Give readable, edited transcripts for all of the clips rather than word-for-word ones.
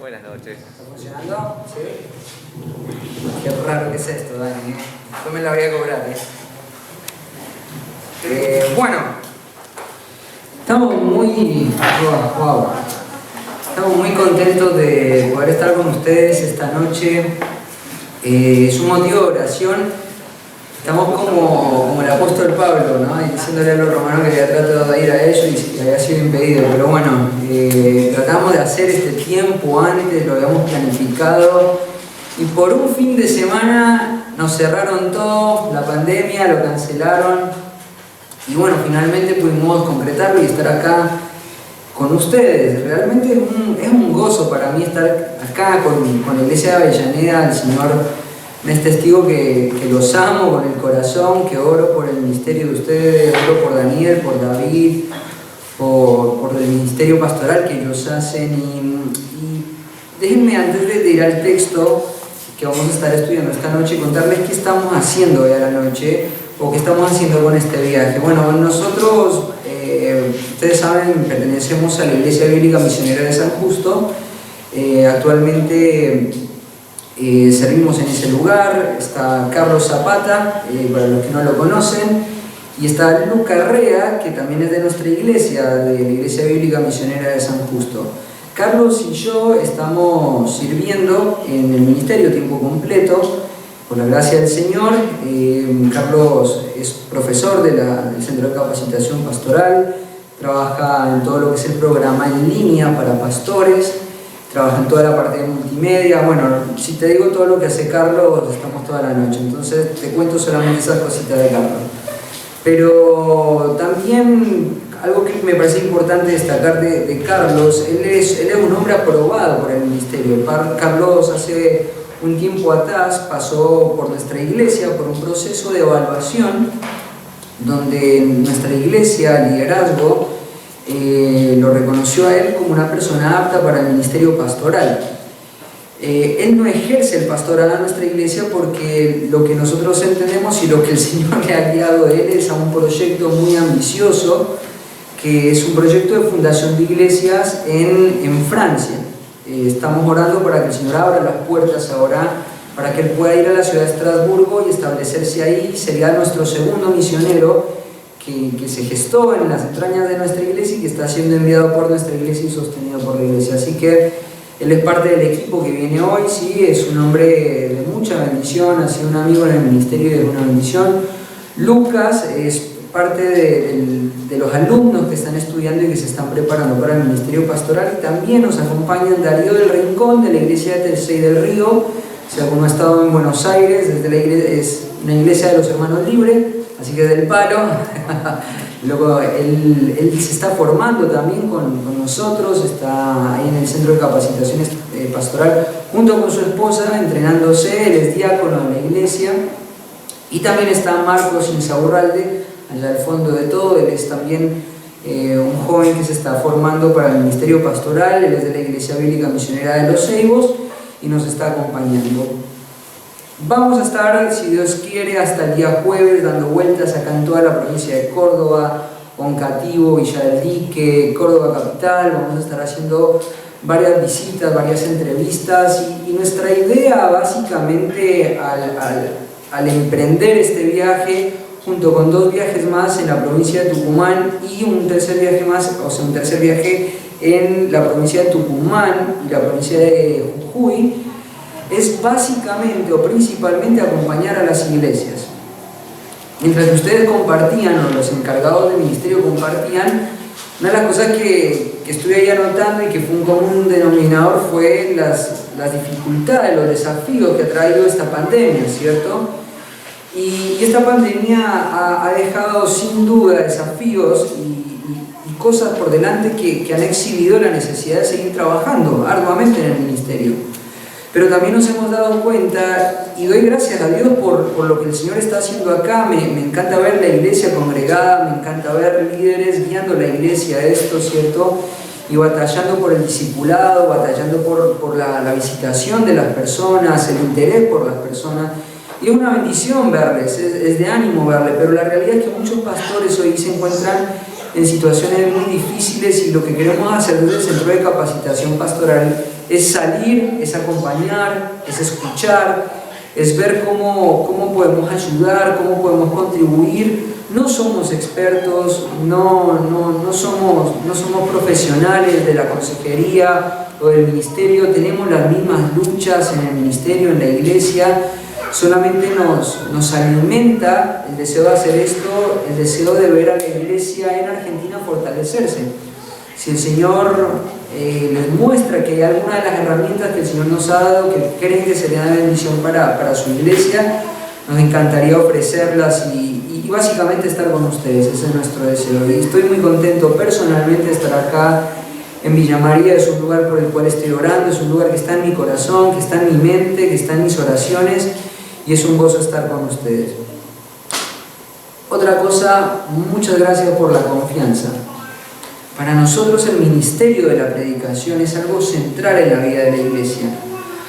Buenas noches. ¿Está funcionando? ¿Sí? Qué raro que es esto, Dani. Después me la voy a cobrar, Bueno, estamos muy contentos de poder estar con ustedes esta noche. Es un motivo de oración. Estamos como el apóstol Pablo, ¿no? Y diciéndole a los romanos que había tratado de ir a ellos y había sido impedido. Pero bueno, tratamos de hacer este tiempo antes, lo habíamos planificado. Y por un fin de semana nos cerraron todo, la pandemia, lo cancelaron. Y bueno, finalmente pudimos concretarlo y estar acá con ustedes. Realmente es un gozo para mí estar acá con la Iglesia de Avellaneda. El Señor me es testigo que los amo con el corazón, que oro por el ministerio de ustedes, oro por Daniel, por David, por el ministerio pastoral que ellos hacen. Y déjenme, antes de ir al texto que vamos a estar estudiando esta noche, contarles qué estamos haciendo hoy a la noche, o qué estamos haciendo con este viaje. Bueno, nosotros, ustedes saben, pertenecemos a la Iglesia Bíblica Misionera de San Justo. Actualmente servimos en ese lugar. Está Carlos Zapata, para los que no lo conocen, y está Luca Rea, que también es de nuestra iglesia, de la Iglesia Bíblica Misionera de San Justo. Carlos y yo estamos sirviendo en el ministerio a tiempo completo, por la gracia del Señor. Carlos es profesor del Centro de Capacitación Pastoral, trabaja en todo lo que es el programa en línea para pastores, trabaja en toda la parte de multimedia. Bueno, si te digo todo lo que hace Carlos, estamos toda la noche, entonces te cuento solamente esas cositas de Carlos. Pero también algo que me parece importante destacar de Carlos, él es un hombre aprobado por el ministerio. Carlos hace un tiempo atrás pasó por nuestra iglesia por un proceso de evaluación donde nuestra iglesia, el liderazgo, lo reconoció a él como una persona apta para el ministerio pastoral. Él no ejerce el pastorado en nuestra iglesia porque lo que nosotros entendemos y lo que el Señor le ha guiado a él es a un proyecto muy ambicioso, que es un proyecto de fundación de iglesias en Francia. Estamos orando para que el Señor abra las puertas ahora, para que él pueda ir a la ciudad de Estrasburgo y establecerse ahí. Sería nuestro segundo misionero que se gestó en las entrañas de nuestra iglesia y que está siendo enviado por nuestra iglesia y sostenido por la iglesia. Así que él es parte del equipo que viene hoy. Sí, es un hombre de mucha bendición, ha sido un amigo en el ministerio y es una bendición. Lucas es parte de los alumnos que están estudiando y que se están preparando para el ministerio pastoral, y también nos acompañan Darío del Rincón, de la iglesia de Tercey del Río. O sea, como ha estado en Buenos Aires, desde la iglesia, es una iglesia de los Hermanos Libres, así que del palo. Luego él se está formando también con nosotros, está ahí en el Centro de Capacitación Pastoral junto con su esposa, entrenándose. Él es diácono de la iglesia. Y también está Marcos Insaurralde, allá al fondo de todo. Él es también un joven que se está formando para el ministerio pastoral. Él es de la Iglesia Bíblica Misionera de Los Ceibos y nos está acompañando. Vamos a estar, si Dios quiere, hasta el día jueves dando vueltas acá en toda la provincia de Córdoba, Oncativo, Villa del Dique, Córdoba capital. Vamos a estar haciendo varias visitas, varias entrevistas, y nuestra idea básicamente al emprender este viaje, junto con 2 viajes más en la provincia de Tucumán y un tercer viaje más, o sea, un tercer viaje en la provincia de Tucumán y la provincia de Jujuy, es básicamente o principalmente acompañar a las iglesias. Mientras que ustedes compartían, o los encargados del ministerio compartían, una de las cosas que estuve ahí anotando y que fue un común denominador fue las dificultades, los desafíos que ha traído esta pandemia, ¿cierto? Y esta pandemia ha dejado sin duda desafíos y cosas por delante que han exhibido la necesidad de seguir trabajando arduamente en el ministerio. Pero también nos hemos dado cuenta, y doy gracias a Dios por lo que el Señor está haciendo acá. Me encanta ver la iglesia congregada, me encanta ver líderes guiando la iglesia a esto, ¿cierto? Y batallando por el discipulado, batallando por la visitación de las personas, el interés por las personas. Y es una bendición verles, es de ánimo verles, pero la realidad es que muchos pastores hoy se encuentran en situaciones muy difíciles, y lo que queremos hacer desde el Centro de Capacitación Pastoral es salir, es acompañar, es escuchar, es ver cómo podemos ayudar, cómo podemos contribuir. No somos expertos, no somos profesionales de la consejería o del ministerio, tenemos las mismas luchas en el ministerio, en la iglesia. Solamente nos alimenta el deseo de hacer esto, el deseo de ver a la iglesia en Argentina fortalecerse. Si el Señor les muestra que hay alguna de las herramientas que el Señor nos ha dado que creen que sería de bendición para su iglesia, nos encantaría ofrecerlas y básicamente estar con ustedes. Ese es nuestro deseo. Y estoy muy contento personalmente de estar acá en Villa María. Es un lugar por el cual estoy orando, es un lugar que está en mi corazón, que está en mi mente, que está en mis oraciones, y es un gozo estar con ustedes. Otra cosa, muchas gracias por la confianza. Para nosotros el ministerio de la predicación es algo central en la vida de la iglesia.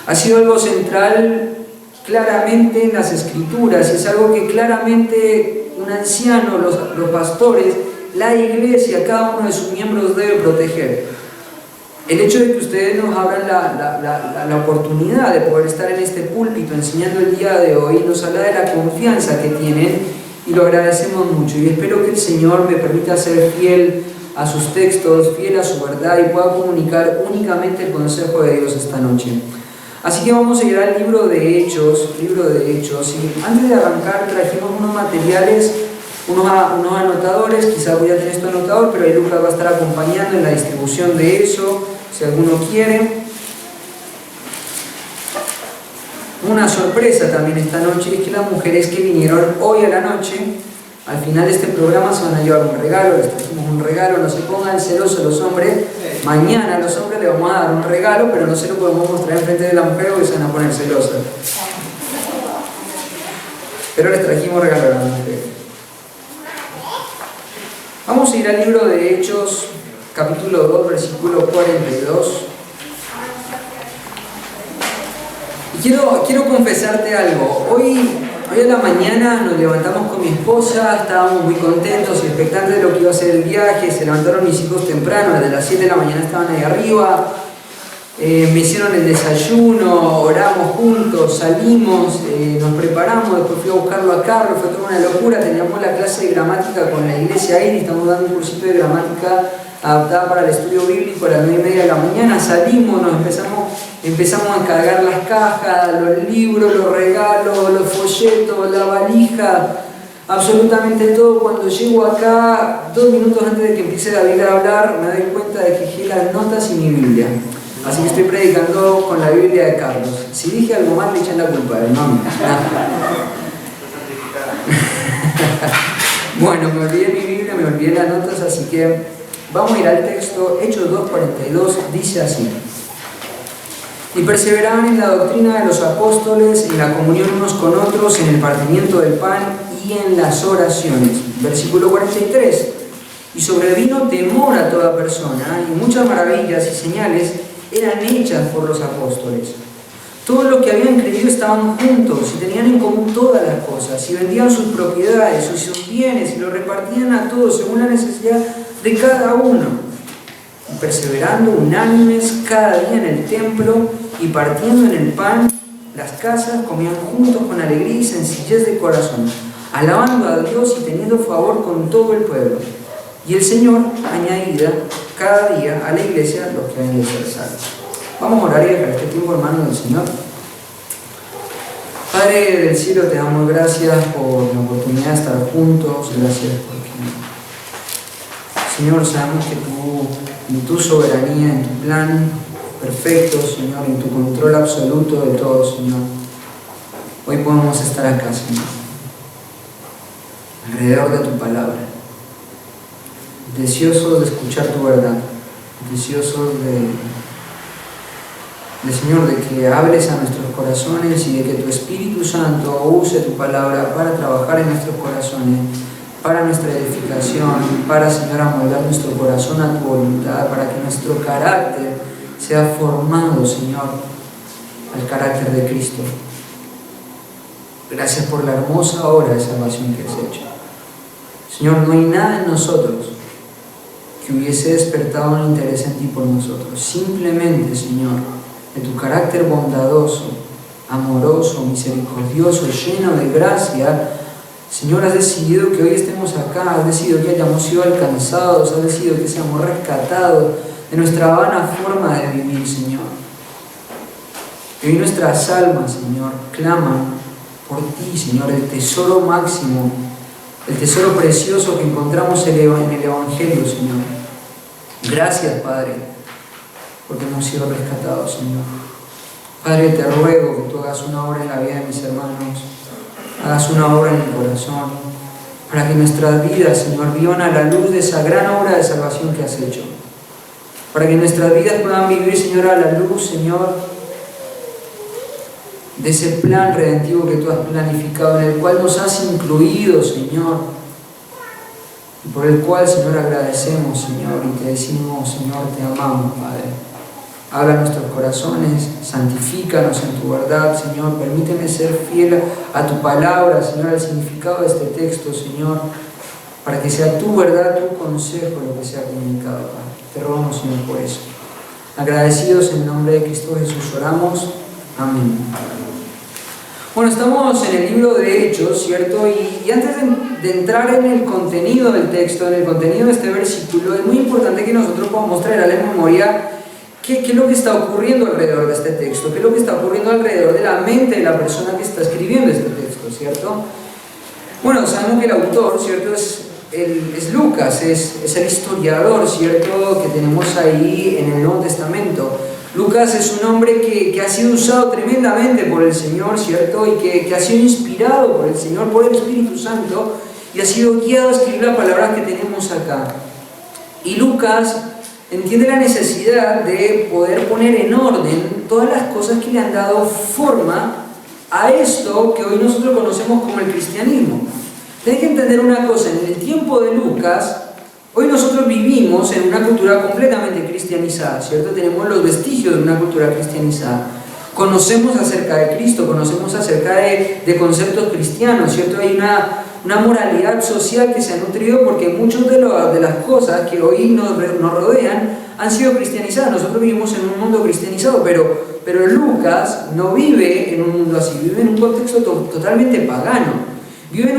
Ha sido algo central claramente en las Escrituras, es algo que claramente un anciano, los pastores, la iglesia, cada uno de sus miembros debe proteger. El hecho de que ustedes nos abran la oportunidad de poder estar en este púlpito enseñando el día de hoy nos habla de la confianza que tienen, y lo agradecemos mucho, y espero que el Señor me permita ser fiel a sus textos, fiel a su verdad, y pueda comunicar únicamente el consejo de Dios esta noche. Así que vamos a ir al libro de Hechos, y antes de arrancar trajimos unos materiales, unos anotadores. Quizás voy a tener esto anotador, pero ahí Lucas va a estar acompañando en la distribución de eso, si alguno quiere. Una sorpresa también esta noche es que las mujeres que vinieron hoy a la noche, al final de este programa se van a llevar un regalo. Les trajimos un regalo, no se pongan celosos los hombres. Mañana a los hombres les vamos a dar un regalo, pero no se lo podemos mostrar enfrente de la mujer porque se van a poner celosas. Pero les trajimos regalo a las mujeres. Vamos a ir al libro de Hechos, capítulo 2, versículo 42. Y quiero confesarte algo. Hoy a la mañana nos levantamos con mi esposa, estábamos muy contentos y expectantes de lo que iba a ser el viaje. Se levantaron mis hijos temprano, desde las 7 de la mañana estaban ahí arriba. Me hicieron el desayuno, oramos juntos, salimos, nos preparamos, después fui a buscarlo a Carlos, fue toda una locura. Teníamos la clase de gramática con la iglesia ahí, estamos dando un cursito de gramática adaptada para el estudio bíblico a las 9:30 de la mañana. Salimos, empezamos a cargar las cajas, los libros, los regalos, los folletos, la valija, absolutamente todo. Cuando llego acá, 2 minutos antes de que empiece David a hablar, me doy cuenta de que dejé las notas y mi Biblia. Así que estoy predicando con la Biblia de Carlos. Si dije algo mal, me echan la culpa, hermano. Bueno, me olvidé mi Biblia, me olvidé las notas, así que vamos a ir al texto. Hechos 2:42 dice así: y perseveraban en la doctrina de los apóstoles, en la comunión unos con otros, en el partimiento del pan y en las oraciones. Versículo 43: y sobrevino temor a toda persona, y muchas maravillas y señales eran hechas por los apóstoles. Todos los que habían creído estaban juntos y tenían en común todas las cosas, y vendían sus propiedades, sus bienes, y los repartían a todos según la necesidad de cada uno. Y perseverando unánimes cada día en el templo y partiendo en el pan, las casas, comían juntos con alegría y sencillez de corazón, alabando a Dios y teniendo favor con todo el pueblo. Y el Señor añadía cada día a la iglesia los que habían de ser salvos. Vamos a orar y dejar este tiempo en manos del Señor. Padre del cielo, te damos gracias por la oportunidad de estar juntos. Gracias porque, Señor, sabemos que tú, en tu soberanía, en tu plan perfecto, Señor, en tu control absoluto de todo, Señor, hoy podemos estar acá, Señor, alrededor de tu palabra, deseosos de escuchar tu verdad, deseosos Señor, de que hables a nuestros corazones y de que tu Espíritu Santo use tu palabra para trabajar en nuestros corazones, para nuestra edificación, para, Señor, amoldar nuestro corazón a tu voluntad, para que nuestro carácter sea formado, Señor, al carácter de Cristo. Gracias por la hermosa obra de salvación que has hecho. Señor, no hay nada en nosotros que hubiese despertado un interés en ti por nosotros. Simplemente, Señor, de tu carácter bondadoso, amoroso, misericordioso, lleno de gracia, Señor, has decidido que hoy estemos acá, has decidido que hayamos sido alcanzados, has decidido que seamos rescatados de nuestra vana forma de vivir, Señor. Y hoy nuestras almas, Señor, claman por ti, Señor, el tesoro máximo, el tesoro precioso que encontramos en el Evangelio, Señor. Gracias, Padre, porque hemos sido rescatados, Señor. Padre, te ruego que tú hagas una obra en la vida de mis hermanos, hagas una obra en el corazón, para que nuestras vidas, Señor, vivan a la luz de esa gran obra de salvación que has hecho. Para que nuestras vidas puedan vivir, Señor, a la luz, Señor, de ese plan redentivo que tú has planificado, en el cual nos has incluido, Señor, y por el cual, Señor, agradecemos, Señor, y te decimos, Señor, te amamos, Padre. Habla nuestros corazones, santifícanos en tu verdad, Señor. Permíteme ser fiel a tu palabra, Señor, al significado de este texto, Señor, para que sea tu verdad, tu consejo lo que sea comunicado, Padre. Te rogamos, Señor, por eso. Agradecidos en el nombre de Cristo Jesús oramos. Amén. Bueno, estamos en el libro de Hechos, ¿cierto? Y antes de entrar en el contenido del texto, en el contenido de este versículo, es muy importante que nosotros podamos traer a la memoria ¿qué es lo que está ocurriendo alrededor de este texto? ¿Qué es lo que está ocurriendo alrededor de la mente de la persona que está escribiendo este texto, ¿cierto? Bueno, sabemos que el autor, ¿cierto? Es Lucas, es el historiador, ¿cierto? Que tenemos ahí en el Nuevo Testamento. Lucas es un hombre que ha sido usado tremendamente por el Señor, ¿cierto? Y que ha sido inspirado por el Señor, por el Espíritu Santo, y ha sido guiado a escribir las palabras que tenemos acá. Y Lucas entiende la necesidad de poder poner en orden todas las cosas que le han dado forma a esto que hoy nosotros conocemos como el cristianismo. Tienes que entender una cosa, en el tiempo de Lucas, hoy nosotros vivimos en una cultura completamente cristianizada, ¿cierto? Tenemos los vestigios de una cultura cristianizada. Conocemos acerca de Cristo, conocemos acerca de conceptos cristianos, ¿cierto? Hay una moralidad social que se ha nutrido porque muchas de las cosas que hoy nos rodean han sido cristianizadas. Nosotros vivimos en un mundo cristianizado, pero Lucas no vive en un mundo así, vive en un contexto totalmente pagano. Vive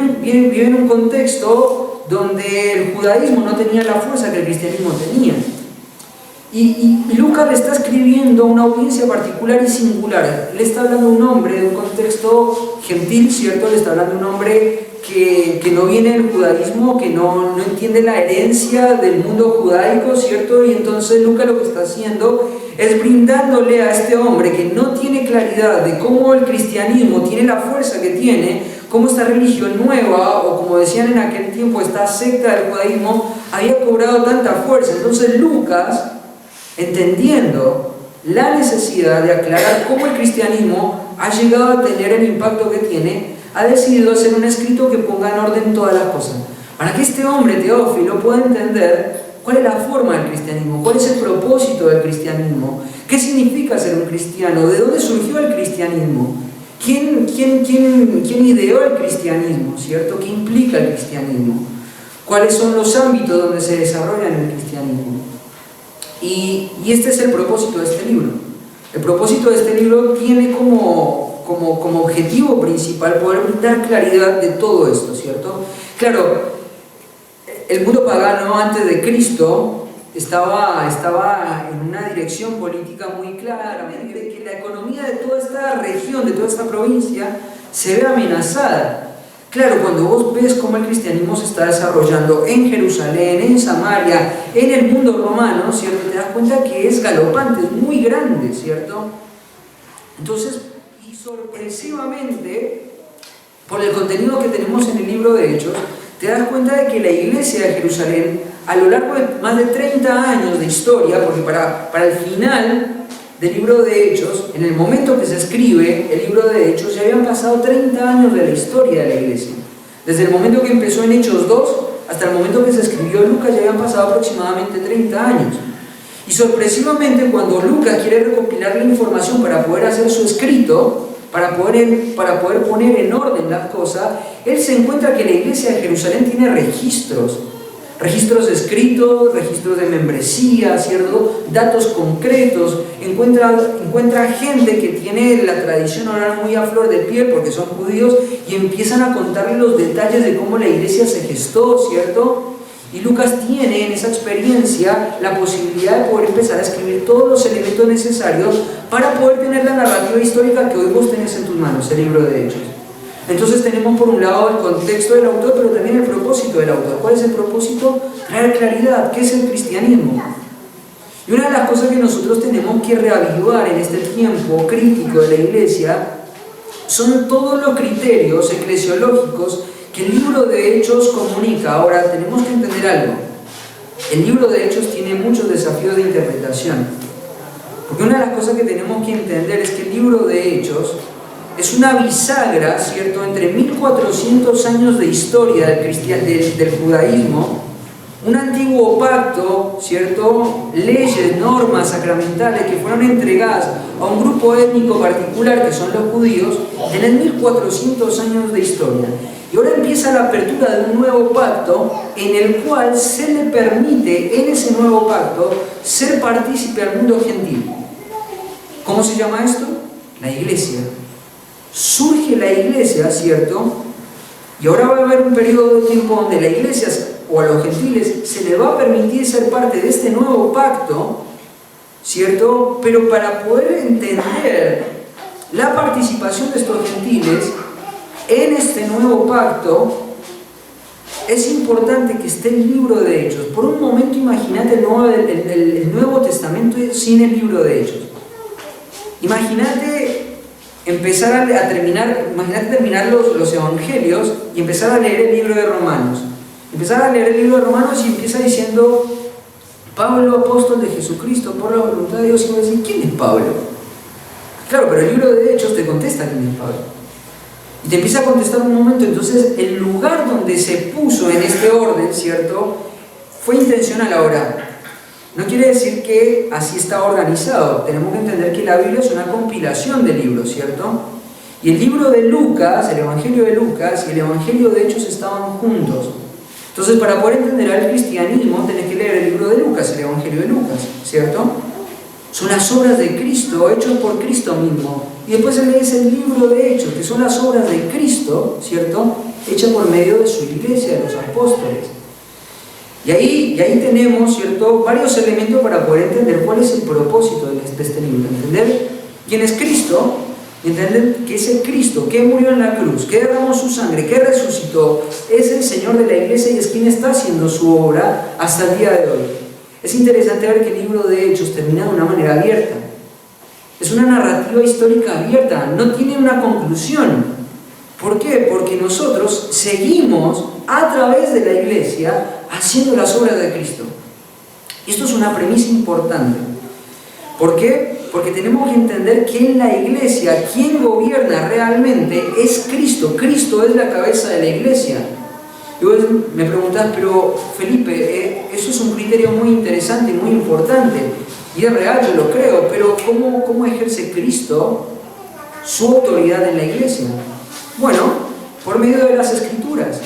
en un contexto donde el judaísmo no tenía la fuerza que el cristianismo tenía. Y Lucas le está escribiendo a una audiencia particular y singular. Le está hablando a un hombre de un contexto gentil, ¿cierto? Le está hablando a un hombre que no viene del judaísmo, que no entiende la herencia del mundo judaico, ¿cierto? Y entonces Lucas lo que está haciendo es brindándole a este hombre que no tiene claridad de cómo el cristianismo tiene la fuerza que tiene, cómo esta religión nueva, o como decían en aquel tiempo, esta secta del judaísmo, había cobrado tanta fuerza. Entonces Lucas, entendiendo la necesidad de aclarar cómo el cristianismo ha llegado a tener el impacto que tiene, ha decidido hacer un escrito que ponga en orden todas las cosas, para que este hombre, Teófilo, pueda entender cuál es la forma del cristianismo, cuál es el propósito del cristianismo, qué significa ser un cristiano, de dónde surgió el cristianismo, quién ideó el cristianismo, ¿cierto? ¿Qué implica el cristianismo? ¿Cuáles son los ámbitos donde se desarrolla el cristianismo? Y este es el propósito de este libro. El propósito de este libro tiene como objetivo principal poder dar claridad de todo esto, ¿cierto? Claro, el mundo pagano antes de Cristo estaba en una dirección política muy clara, de que la economía de toda esta región, de toda esta provincia, se ve amenazada. Claro, cuando vos ves cómo el cristianismo se está desarrollando en Jerusalén, en Samaria, en el mundo romano, ¿cierto? Te das cuenta que es galopante, es muy grande, ¿cierto? Entonces, y sorpresivamente, por el contenido que tenemos en el libro de Hechos, te das cuenta de que la iglesia de Jerusalén, a lo largo de más de 30 años de historia, porque para el final del libro de Hechos, en el momento que se escribe el libro de Hechos, ya habían pasado 30 años de la historia de la iglesia. Desde el momento que empezó en Hechos 2 hasta el momento que se escribió Lucas, ya habían pasado aproximadamente 30 años. Y sorpresivamente, cuando Lucas quiere recopilar la información para poder hacer su escrito, para poder poner en orden las cosas, él se encuentra que la iglesia de Jerusalén tiene registros. registros escritos, registros de membresía, ¿cierto? Datos concretos. Encuentra gente que tiene la tradición oral muy a flor de piel porque son judíos y empiezan a contarle los detalles de cómo la iglesia se gestó, ¿cierto? Y Lucas tiene en esa experiencia la posibilidad de poder empezar a escribir todos los elementos necesarios para poder tener la narrativa histórica que hoy vos tenés en tus manos, el libro de Hechos. Entonces tenemos por un lado el contexto del autor, pero también el propósito del autor. ¿Cuál es el propósito? Traer claridad. ¿Qué es el cristianismo? Y una de las cosas que nosotros tenemos que reavivar en este tiempo crítico de la iglesia son todos los criterios eclesiológicos que el libro de Hechos comunica. Ahora, tenemos que entender algo. El libro de Hechos tiene muchos desafíos de interpretación. Porque una de las cosas que tenemos que entender es que el libro de Hechos es una bisagra, ¿cierto?, entre 1400 años de historia del judaísmo, un antiguo pacto, ¿cierto?, leyes, normas sacramentales que fueron entregadas a un grupo étnico particular que son los judíos, en 1400 años de historia. Y ahora empieza la apertura de un nuevo pacto en el cual se le permite en ese nuevo pacto ser partícipe al mundo gentil. ¿Cómo se llama esto? La iglesia. Surge la iglesia, ¿cierto? Y ahora va a haber un periodo de tiempo donde la iglesia o a los gentiles se le va a permitir ser parte de este nuevo pacto, ¿cierto? Pero para poder entender la participación de estos gentiles en este nuevo pacto, es importante que esté el libro de Hechos. Por un momento imagínate el Nuevo Testamento sin el libro de Hechos. Imagínate terminar los evangelios y empezar a leer el libro de Romanos. Empezar a leer el libro de Romanos y empieza diciendo: Pablo, apóstol de Jesucristo, por la voluntad de Dios. Y voy a decir: ¿quién es Pablo? Claro, pero el libro de Hechos te contesta quién es Pablo. Y te empieza a contestar un momento. Entonces, el lugar donde se puso en este orden, ¿cierto?, fue intencional. Ahora, no quiere decir que así está organizado. Tenemos que entender que la Biblia es una compilación de libros, ¿cierto? Y el libro de Lucas, el Evangelio de Lucas y el Evangelio de Hechos estaban juntos. Entonces, para poder entender al cristianismo, tenés que leer el libro de Lucas, el Evangelio de Lucas, ¿cierto? Son las obras de Cristo, hechos por Cristo mismo. Y después se lees el libro de Hechos, que son las obras de Cristo, ¿cierto?, hechas por medio de su iglesia, de los apóstoles. Y ahí tenemos, ¿cierto?, varios elementos para poder entender cuál es el propósito de este libro. Entender quién es Cristo, entender que ese Cristo que murió en la cruz, que derramó su sangre, que resucitó, es el Señor de la iglesia y es quien está haciendo su obra hasta el día de hoy. Es interesante ver que el libro de Hechos termina de una manera abierta. Es una narrativa histórica abierta, no tiene una conclusión. ¿Por qué? Porque nosotros seguimos a través de la iglesia haciendo las obras de Cristo. Y esto es una premisa importante. ¿Por qué? Porque tenemos que entender que en la iglesia quien gobierna realmente es Cristo. Cristo es la cabeza de la iglesia. Y vos me preguntás: pero Felipe, eso es un criterio muy interesante y muy importante. Y es real, yo lo creo, pero ¿cómo ejerce Cristo su autoridad en la iglesia? Bueno, por medio de las Escrituras.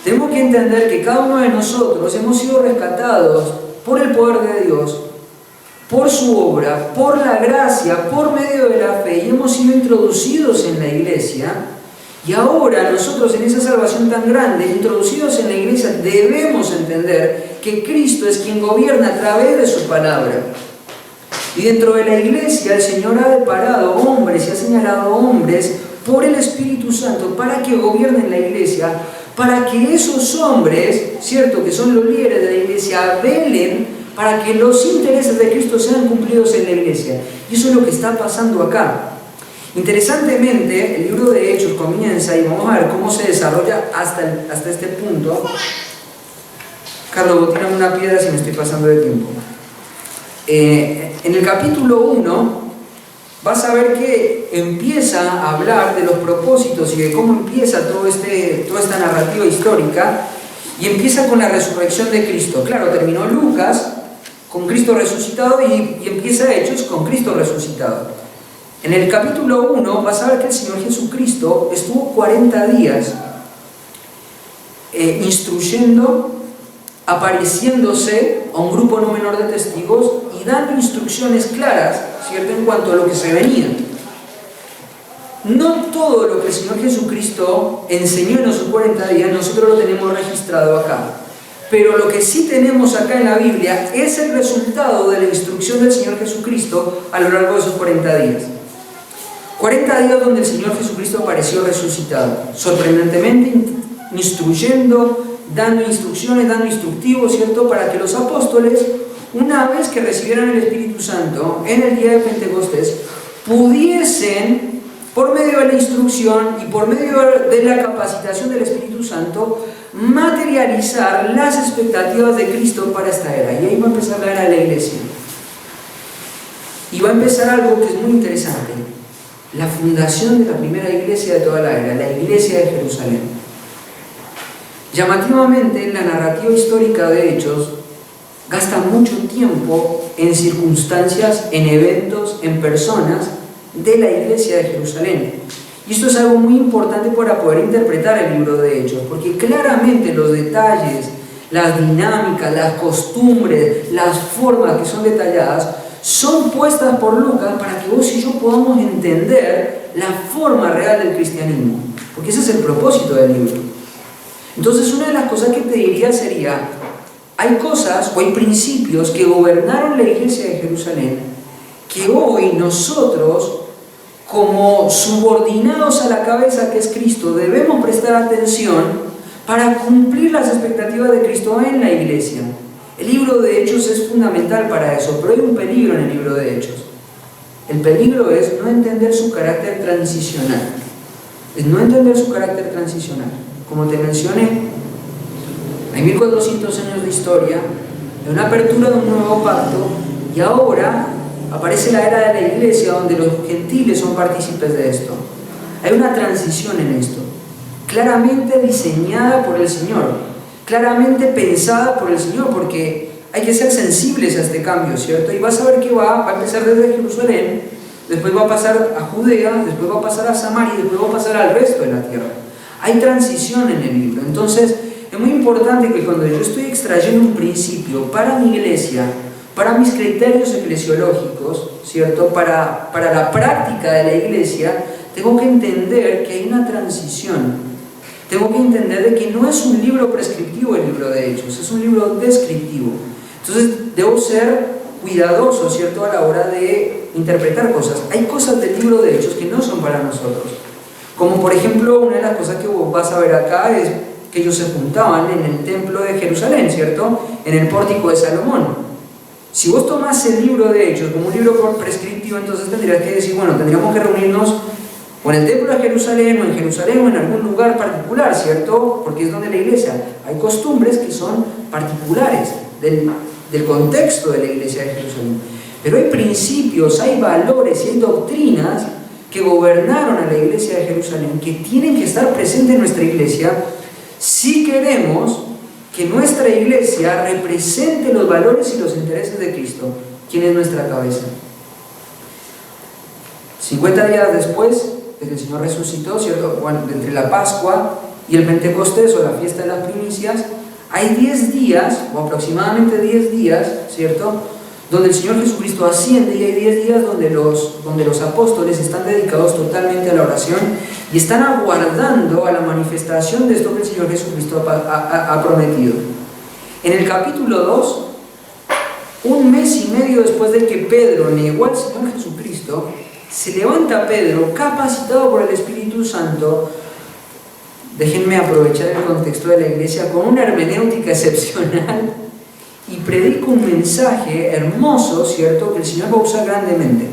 Tenemos que entender que cada uno de nosotros hemos sido rescatados por el poder de Dios, por su obra, por la gracia, por medio de la fe, y hemos sido introducidos en la iglesia. Y ahora nosotros, en esa salvación tan grande, introducidos en la iglesia, debemos entender que Cristo es quien gobierna a través de su palabra. Y dentro de la iglesia el Señor ha deparado hombres y ha señalado hombres por el Espíritu Santo para que gobiernen la iglesia, para que esos hombres, ¿cierto?, que son los líderes de la iglesia, velen para que los intereses de Cristo sean cumplidos en la iglesia. Y eso es lo que está pasando acá. Interesantemente, el libro de Hechos comienza, y vamos a ver cómo se desarrolla hasta este punto. Carlos, botíname una piedra si me estoy pasando de tiempo. En el capítulo 1 vas a ver que empieza a hablar de los propósitos y de cómo empieza toda esta narrativa histórica, y empieza con la resurrección de Cristo. Claro, terminó Lucas con Cristo resucitado y empieza Hechos con Cristo resucitado. En el capítulo 1 vas a ver que el Señor Jesucristo estuvo 40 días instruyendo apareciéndose a un grupo no menor de testigos y dando instrucciones claras, ¿cierto?, en cuanto a lo que se venía. No todo lo que el Señor Jesucristo enseñó en esos 40 días nosotros lo tenemos registrado acá. Pero lo que sí tenemos acá en la Biblia es el resultado de la instrucción del Señor Jesucristo a lo largo de esos 40 días. 40 días donde el Señor Jesucristo apareció resucitado, sorprendentemente instruyendo, dando instrucciones, dando instructivos, ¿cierto?, para que los apóstoles, una vez que recibieran el Espíritu Santo en el día de Pentecostés, pudiesen, por medio de la instrucción y por medio de la capacitación del Espíritu Santo, materializar las expectativas de Cristo para esta era. Y ahí va a empezar la era de la iglesia. Y va a empezar algo que es muy interesante: la fundación de la primera iglesia de toda la era, la iglesia de Jerusalén. Llamativamente, la narrativa histórica de Hechos gasta mucho tiempo en circunstancias, en eventos, en personas de la iglesia de Jerusalén. Y esto es algo muy importante para poder interpretar el libro de Hechos, porque claramente los detalles, las dinámicas, las costumbres, las formas que son detalladas, son puestas por Lucas para que vos y yo podamos entender la forma real del cristianismo, porque ese es el propósito del libro. Entonces, una de las cosas que te diría sería: hay cosas o hay principios que gobernaron la iglesia de Jerusalén que hoy nosotros, como subordinados a la cabeza que es Cristo, debemos prestar atención para cumplir las expectativas de Cristo en la iglesia. El libro de Hechos es fundamental para eso, pero hay un peligro en el libro de Hechos. El peligro es no entender su carácter transicional. Es no entender su carácter transicional. Como te mencioné, hay 1400 años de historia, de una apertura de un nuevo pacto, y ahora aparece la era de la iglesia donde los gentiles son partícipes de esto. Hay una transición en esto, claramente diseñada por el Señor, claramente pensada por el Señor, porque hay que ser sensibles a este cambio, ¿cierto? Y vas a ver que va a empezar desde Jerusalén, después va a pasar a Judea, después va a pasar a Samaria y después va a pasar al resto de la tierra. Hay transición en el libro. Entonces, es muy importante que cuando yo estoy extrayendo un principio para mi iglesia, para mis criterios eclesiológicos, ¿cierto?, para la práctica de la iglesia, tengo que entender que hay una transición. Tengo que entender de que no es un libro prescriptivo el libro de Hechos, es un libro descriptivo. Entonces, debo ser cuidadoso, ¿cierto?, a la hora de interpretar cosas. Hay cosas del libro de Hechos que no son para nosotros. Como por ejemplo, una de las cosas que vos vas a ver acá es que ellos se juntaban en el templo de Jerusalén, ¿cierto?, en el pórtico de Salomón. Si vos tomás el libro de Hechos como un libro prescriptivo, entonces tendrías que decir, bueno, tendríamos que reunirnos o en el templo de Jerusalén, o en Jerusalén, o en algún lugar particular, ¿cierto? Porque es donde la iglesia. Hay costumbres que son particulares del contexto de la iglesia de Jerusalén. Pero hay principios, hay valores y hay doctrinas que gobernaron a la iglesia de Jerusalén, que tienen que estar presentes en nuestra iglesia si queremos que nuestra iglesia represente los valores y los intereses de Cristo, quien es nuestra cabeza. 50 días después de que el Señor resucitó, ¿cierto?, bueno, entre la Pascua y el Pentecostés, o la fiesta de las primicias, hay 10 días, o aproximadamente 10 días, ¿cierto?, donde el Señor Jesucristo asciende, y hay 10 días donde los apóstoles están dedicados totalmente a la oración y están aguardando a la manifestación de esto que el Señor Jesucristo ha prometido. En el capítulo 2, un mes y medio después de que Pedro negó al Señor Jesucristo, se levanta Pedro, capacitado por el Espíritu Santo. Déjenme aprovechar el contexto de la iglesia con una hermenéutica excepcional, y predica un mensaje hermoso, ¿cierto?, que el Señor va a usar grandemente.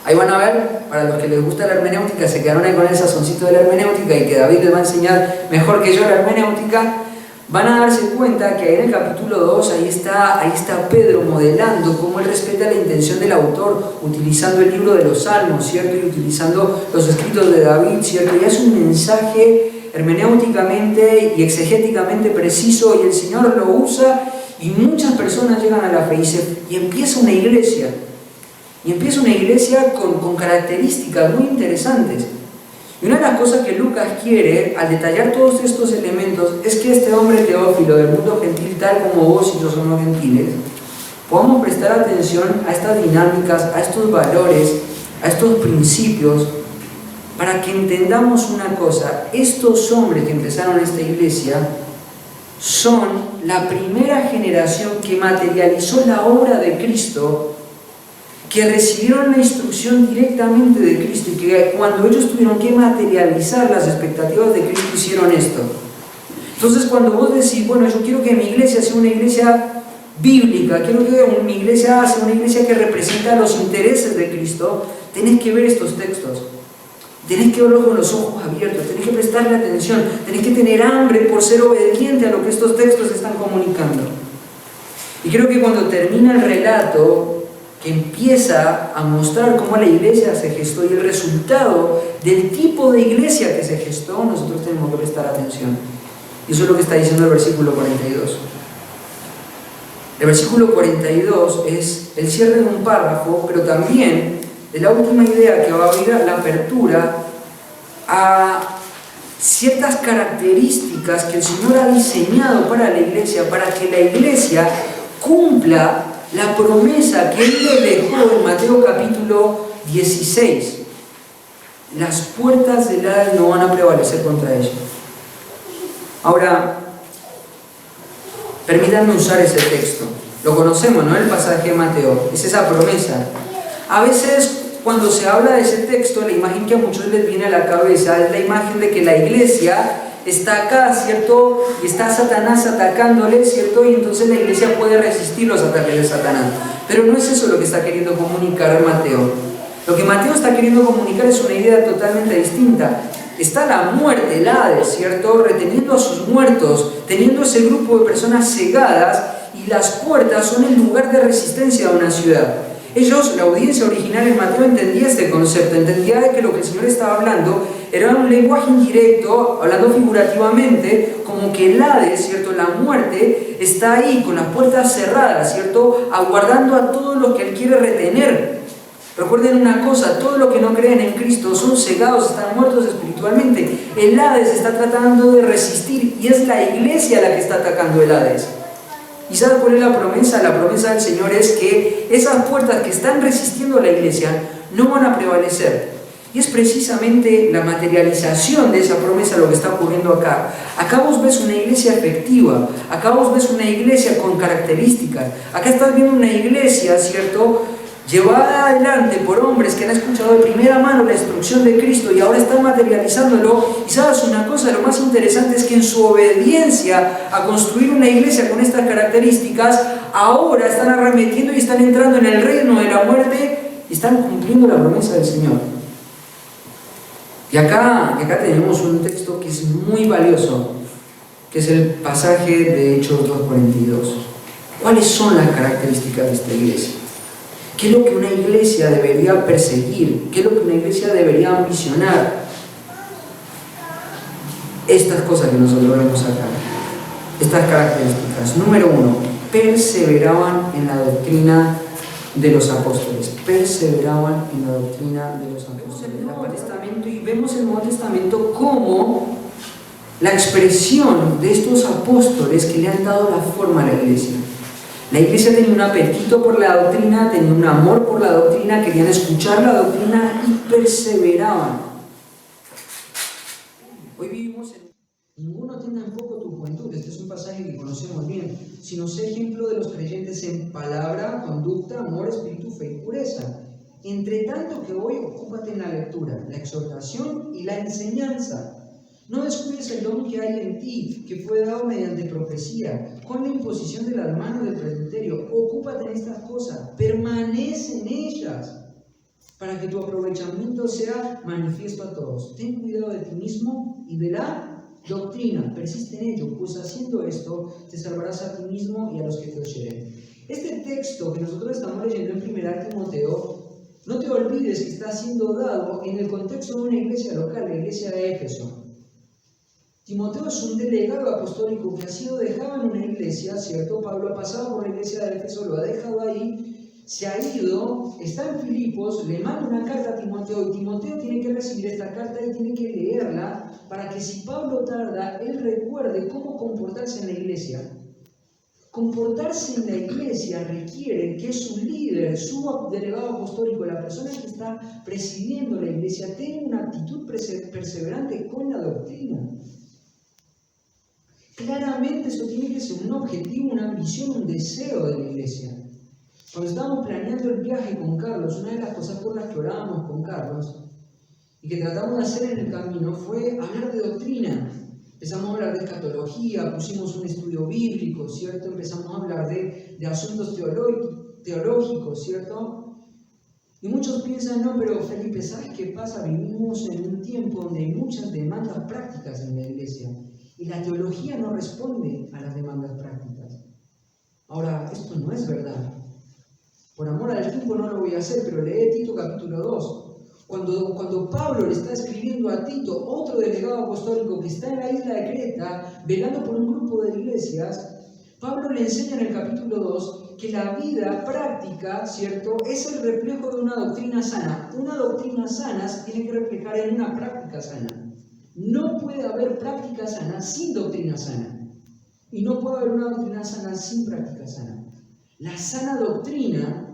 Ahí van a ver, para los que les gusta la hermenéutica, se quedaron ahí con el sazoncito de la hermenéutica y que David les va a enseñar mejor que yo la hermenéutica, van a darse cuenta que ahí en el capítulo 2, ahí está Pedro modelando cómo él respeta la intención del autor, utilizando el libro de los Salmos, ¿cierto?, y utilizando los escritos de David, ¿cierto?, y es un mensaje hermenéuticamente y exegéticamente preciso, y el Señor lo usa y muchas personas llegan a la fe y empieza una iglesia con características muy interesantes. Y una de las cosas que Lucas quiere, al detallar todos estos elementos, es que este hombre Teófilo del mundo gentil, tal como vos y yo somos gentiles, podamos prestar atención a estas dinámicas, a estos valores, a estos principios, para que entendamos una cosa: estos hombres que empezaron esta iglesia son la primera generación que materializó la obra de Cristo, que recibieron la instrucción directamente de Cristo, y que cuando ellos tuvieron que materializar las expectativas de Cristo, hicieron esto. Entonces, cuando vos decís, bueno, yo quiero que mi iglesia sea una iglesia bíblica, quiero que mi iglesia sea una iglesia que representa los intereses de Cristo, tenés que ver estos textos. Tenés que verlo con los ojos abiertos, tenés que prestarle atención, tenés que tener hambre por ser obediente a lo que estos textos están comunicando. Y creo que cuando termina el relato, que empieza a mostrar cómo la iglesia se gestó y el resultado del tipo de iglesia que se gestó, nosotros tenemos que prestar atención. Y eso es lo que está diciendo el versículo 42. El versículo 42 es el cierre de un párrafo, pero también de la última idea que va a abrir la apertura a ciertas características que el Señor ha diseñado para la iglesia, para que la iglesia cumpla la promesa que Él le dejó en Mateo capítulo 16. Las puertas del Hades no van a prevalecer contra ella. Ahora, permítanme usar ese texto. Lo conocemos, ¿no? El pasaje de Mateo. Es esa promesa. A veces, cuando se habla de ese texto, la imagen que a muchos les viene a la cabeza es la imagen de que la iglesia está acá, ¿cierto? Y está Satanás atacándole, ¿cierto? Y entonces la iglesia puede resistir los ataques de Satanás. Pero no es eso lo que está queriendo comunicar Mateo. Lo que Mateo está queriendo comunicar es una idea totalmente distinta. Está la muerte, el Hades, ¿cierto? Reteniendo a sus muertos, teniendo ese grupo de personas cegadas, y las puertas son el lugar de resistencia de una ciudad. Ellos, la audiencia original en Mateo, entendía este concepto, entendía de que lo que el Señor estaba hablando era un lenguaje indirecto, hablando figurativamente, como que el Hades, ¿cierto? La muerte está ahí con las puertas cerradas, ¿cierto? Aguardando a todos los que Él quiere retener. Recuerden una cosa: todos los que no creen en Cristo son cegados, están muertos espiritualmente. El Hades está tratando de resistir, y es la iglesia la que está atacando el Hades. ¿Y sabes cuál es la promesa? La promesa del Señor es que esas puertas que están resistiendo a la iglesia no van a prevalecer. Y es precisamente la materialización de esa promesa lo que está ocurriendo acá. Acá vos ves una iglesia efectiva, acá vos ves una iglesia con características, acá estás viendo una iglesia, ¿cierto?, llevada adelante por hombres que han escuchado de primera mano la instrucción de Cristo y ahora están materializándolo. Y sabes una cosa, lo más interesante es que en su obediencia a construir una iglesia con estas características, ahora están arremetiendo y están entrando en el reino de la muerte y están cumpliendo la promesa del Señor. Y acá tenemos un texto que es muy valioso, que es el pasaje de Hechos 2:42. ¿Cuáles son las características de esta iglesia? ¿Qué es lo que una iglesia debería perseguir? ¿Qué es lo que una iglesia debería ambicionar? Estas cosas que nosotros vemos acá, estas características. Número 1, perseveraban en la doctrina de los apóstoles. Perseveraban en la doctrina de los apóstoles. Vemos el Nuevo Testamento y vemos el Nuevo Testamento como la expresión de estos apóstoles que le han dado la forma a la iglesia. La iglesia tenía un apetito por la doctrina, tenía un amor por la doctrina, querían escuchar la doctrina y perseveraban. Hoy vivimos en... Ninguno tenga en poco tu juventud. Este es un pasaje que conocemos bien. Sino sé ejemplo de los creyentes en palabra, conducta, amor, espíritu, fe y pureza. Entre tanto que hoy, ocúpate en la lectura, la exhortación y la enseñanza. No descuides el don que hay en ti, que fue dado mediante profecía, con la imposición de las manos del presbiterio. Ocúpate en estas cosas, permanece en ellas, para que tu aprovechamiento sea manifiesto a todos. Ten cuidado de ti mismo y de la doctrina, persiste en ello, pues haciendo esto te salvarás a ti mismo y a los que te oyeren. Este texto que nosotros estamos leyendo en 1 Timoteo, no te olvides que está siendo dado en el contexto de una iglesia local, la iglesia de Éfeso. Timoteo es un delegado apostólico que ha sido dejado en una iglesia, ¿cierto? Pablo ha pasado por la iglesia de Éfeso, lo ha dejado ahí, se ha ido, está en Filipos, le manda una carta a Timoteo y Timoteo tiene que recibir esta carta y tiene que leerla para que si Pablo tarda, él recuerde cómo comportarse en la iglesia. Comportarse en la iglesia requiere que su líder, su delegado apostólico, la persona que está presidiendo la iglesia, tenga una actitud perseverante con la doctrina. Claramente eso tiene que ser un objetivo, una ambición, un deseo de la iglesia. Cuando estábamos planeando el viaje con Carlos, una de las cosas por las que orábamos con Carlos y que tratamos de hacer en el camino fue hablar de doctrina. Empezamos a hablar de escatología, pusimos un estudio bíblico, ¿cierto? Empezamos a hablar de asuntos teológicos, ¿cierto? Y muchos piensan, no, pero Felipe, ¿sabes qué pasa? Vivimos en un tiempo donde hay muchas demandas prácticas en la iglesia y la teología no responde a las demandas prácticas. Ahora, esto no es verdad. Por amor al tiempo no lo voy a hacer, pero lee Tito capítulo 2. Cuando Pablo le está escribiendo a Tito, otro delegado apostólico que está en la isla de Creta, velando por un grupo de iglesias, Pablo le enseña en el capítulo 2 que la vida práctica, ¿cierto?, es el reflejo de una doctrina sana. Una doctrina sana se tiene que reflejar en una práctica sana. No puede haber práctica sana sin doctrina sana. Y no puede haber una doctrina sana sin práctica sana. La sana doctrina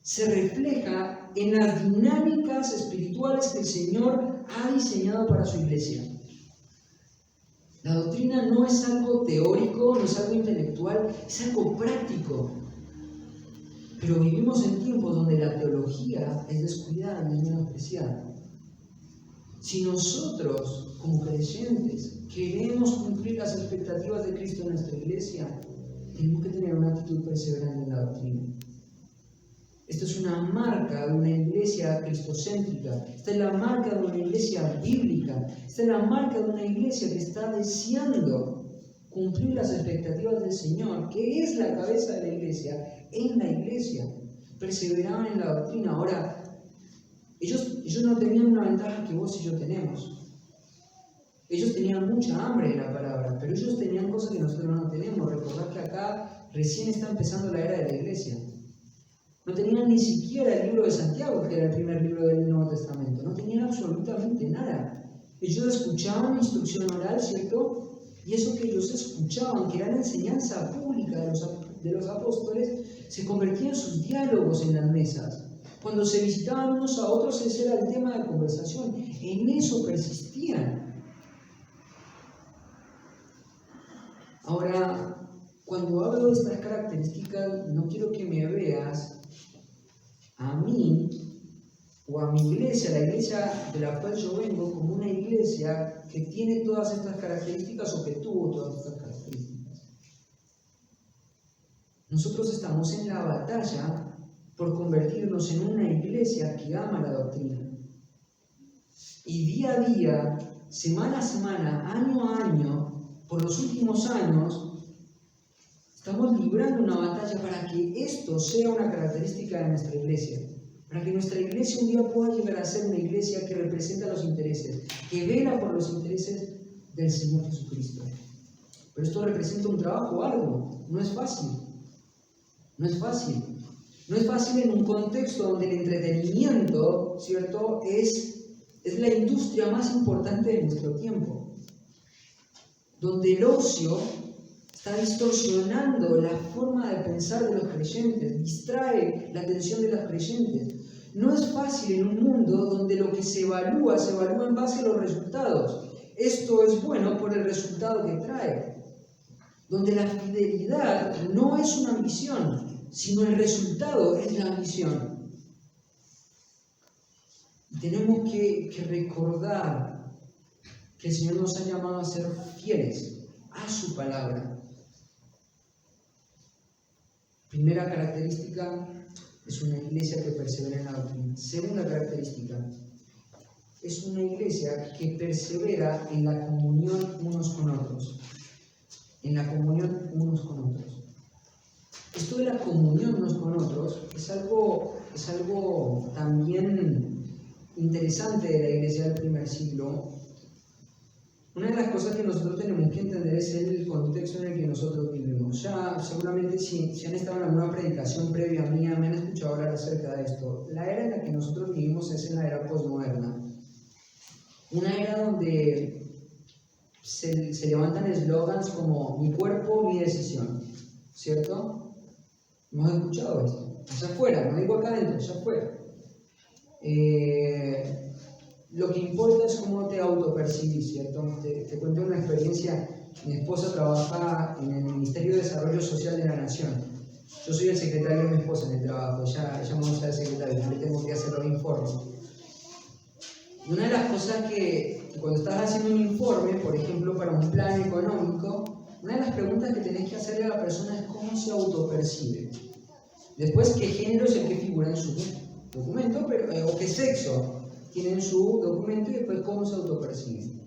se refleja en las dinámicas espirituales que el Señor ha diseñado para su iglesia. La doctrina no es algo teórico, no es algo intelectual, es algo práctico. Pero vivimos en tiempos donde la teología es descuidada y es menospreciada. Si nosotros, como creyentes, queremos cumplir las expectativas de Cristo en nuestra iglesia, tenemos que tener una actitud perseverante en la doctrina. Esto es una marca de una iglesia cristocéntrica. Esta es la marca de una iglesia bíblica. Esta es la marca de una iglesia que está deseando cumplir las expectativas del Señor, que es la cabeza de la iglesia, en la iglesia. Perseveraban en la doctrina. Ahora, ellos no tenían una ventaja que vos y yo tenemos. Ellos tenían mucha hambre de la palabra, pero ellos tenían cosas que nosotros no tenemos. Recordad que acá recién está empezando la era de la iglesia. No tenían ni siquiera el libro de Santiago, que era el primer libro del Nuevo Testamento. No tenían absolutamente nada. Ellos escuchaban instrucción oral, ¿cierto? Y eso que ellos escuchaban, que era la enseñanza pública de los apóstoles, se convertía en sus diálogos en las mesas. Cuando se visitaban unos a otros, ese era el tema de conversación. En eso persistían. Ahora, cuando hablo de estas características, no quiero que me veas a mí o a mi iglesia, la iglesia de la cual yo vengo, como una iglesia que tiene todas estas características o que tuvo todas estas características. Nosotros estamos en la batalla por convertirnos en una iglesia que ama la doctrina. Y día a día, semana a semana, año a año, por los últimos años, estamos librando una batalla para que esto sea una característica de nuestra iglesia. Para que nuestra iglesia un día pueda llegar a ser una iglesia que representa los intereses, que vela por los intereses del Señor Jesucristo. Pero esto representa un trabajo arduo, no es fácil. No es fácil. No es fácil en un contexto donde el entretenimiento, ¿cierto?, es la industria más importante de nuestro tiempo. Donde el ocio está distorsionando la forma de pensar de los creyentes, distrae la atención de los creyentes. No es fácil en un mundo donde lo que se evalúa en base a los resultados. Esto es bueno por el resultado que trae. Donde la fidelidad no es una misión, sino el resultado es la misión. Y tenemos que recordar que el Señor nos ha llamado a ser fieles a su palabra. Primera característica es una iglesia que persevera en la doctrina. Segunda característica es una iglesia que persevera en la comunión unos con otros. En la comunión unos con otros. Esto de la comunión unos con otros es algo también interesante de la iglesia del primer siglo. Una de las cosas que nosotros tenemos que entender es el contexto en el que nosotros vivimos. vivimos. Ya seguramente si han estado en alguna predicación previa mía, me han escuchado hablar acerca de esto. La era en la que nosotros vivimos es en la era postmoderna. Una era donde se levantan eslogans como mi cuerpo, mi decisión, ¿cierto? Hemos escuchado esto. Allá afuera, no digo acá adentro, allá afuera. Lo que importa es cómo te autopercibís, ¿cierto? Te cuento una experiencia. Mi esposa trabaja en el Ministerio de Desarrollo Social de la Nación. Yo soy el secretario de mi esposa en el trabajo, ella me usa de secretario, le tengo que hacer los informes. Y una de las cosas que cuando estás haciendo un informe, por ejemplo, para un plan económico, una de las preguntas que tenés que hacerle a la persona es cómo se autopercibe. Después, qué género es el que figura en su documento, o qué sexo tiene en su documento, y después cómo se autopercibe.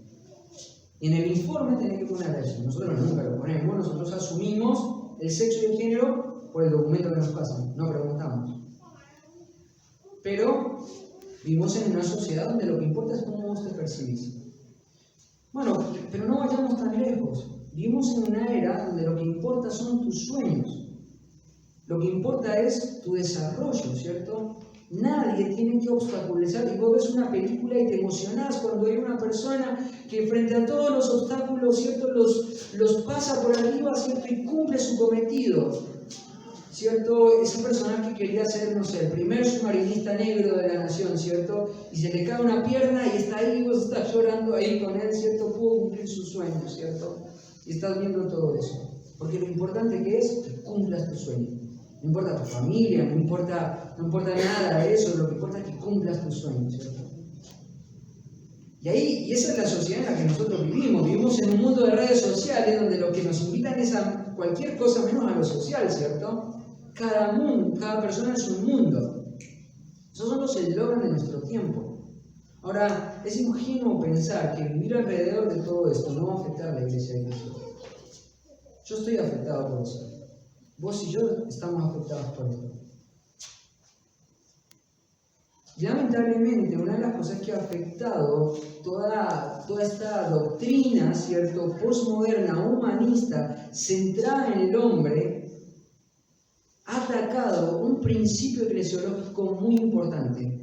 Y en el informe tenés que poner eso. Nosotros nunca lo ponemos, nosotros asumimos el sexo y el género por el documento que nos pasan, no preguntamos. Pero vivimos en una sociedad donde lo que importa es cómo vos te percibís. Bueno, pero no vayamos tan lejos. Vivimos en una era donde lo que importa son tus sueños. Lo que importa es tu desarrollo, ¿cierto? Nadie tiene que obstaculizar. Y vos ves una película y te emocionás cuando hay una persona que frente a todos los obstáculos, ¿cierto?, los pasa por arriba, ¿cierto?, y cumple su cometido, ¿cierto? Esa persona que quería ser, no sé, el primer submarinista negro de la nación, ¿cierto? Y se le cae una pierna y está ahí, vos estás llorando ahí con él, ¿cierto? Pudo cumplir sus sueños, ¿cierto? Y estás viendo todo eso. Porque lo importante que es que cumplas tu sueño. No importa tu familia, no importa nada de eso, lo que importa es que cumplas tus sueños, ¿cierto? Y esa es la sociedad en la que nosotros vivimos. Vivimos en un mundo de redes sociales donde lo que nos invitan es a cualquier cosa menos a lo social, ¿cierto? Cada persona es un mundo. Esos son los eslogans de nuestro tiempo. Ahora, es ingenuo pensar que vivir alrededor de todo esto no va a afectar a la iglesia de Cristo. Yo estoy afectado por eso. Vos y yo estamos afectados por esto. Y lamentablemente, una de las cosas que ha afectado toda esta doctrina, ¿cierto?, postmoderna, humanista, centrada en el hombre, ha atacado un principio eclesiológico muy importante.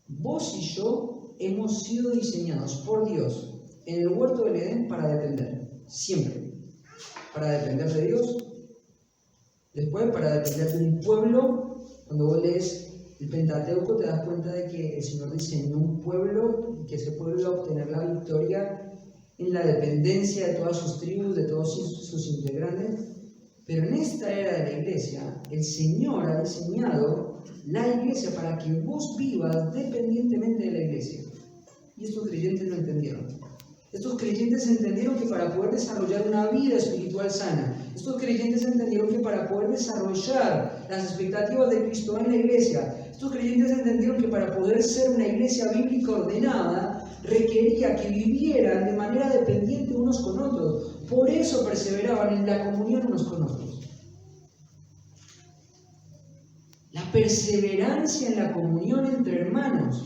Vos y yo hemos sido diseñados por Dios en el huerto del Edén para depender, siempre. Para depender de Dios, después para depender de un pueblo. Cuando vos lees el Pentateuco te das cuenta de que el Señor diseñó un pueblo y que ese pueblo iba a obtener la victoria en la dependencia de todas sus tribus, de todos sus integrantes. Pero en esta era de la iglesia, el Señor ha diseñado la iglesia para que vos vivas dependientemente de la iglesia. Y estos creyentes lo entendieron. Estos creyentes entendieron que para poder desarrollar una vida espiritual sana, estos creyentes entendieron que para poder desarrollar las expectativas de Cristo en la iglesia, estos creyentes entendieron que para poder ser una iglesia bíblica ordenada, requería que vivieran de manera dependiente unos con otros. Por eso perseveraban en la comunión unos con otros. La perseverancia en la comunión entre hermanos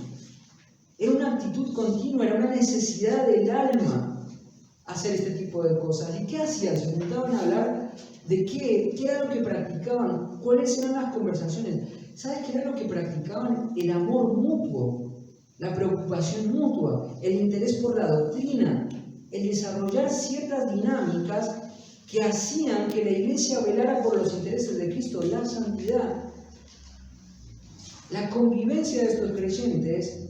era una actitud continua, era una necesidad del alma hacer este tipo de cosas. ¿Y qué hacían? Se juntaban a hablar de qué era lo que practicaban, cuáles eran las conversaciones. ¿Sabes qué era lo que practicaban? El amor mutuo, la preocupación mutua, el interés por la doctrina, el desarrollar ciertas dinámicas que hacían que la iglesia velara por los intereses de Cristo, la santidad. La convivencia de estos creyentes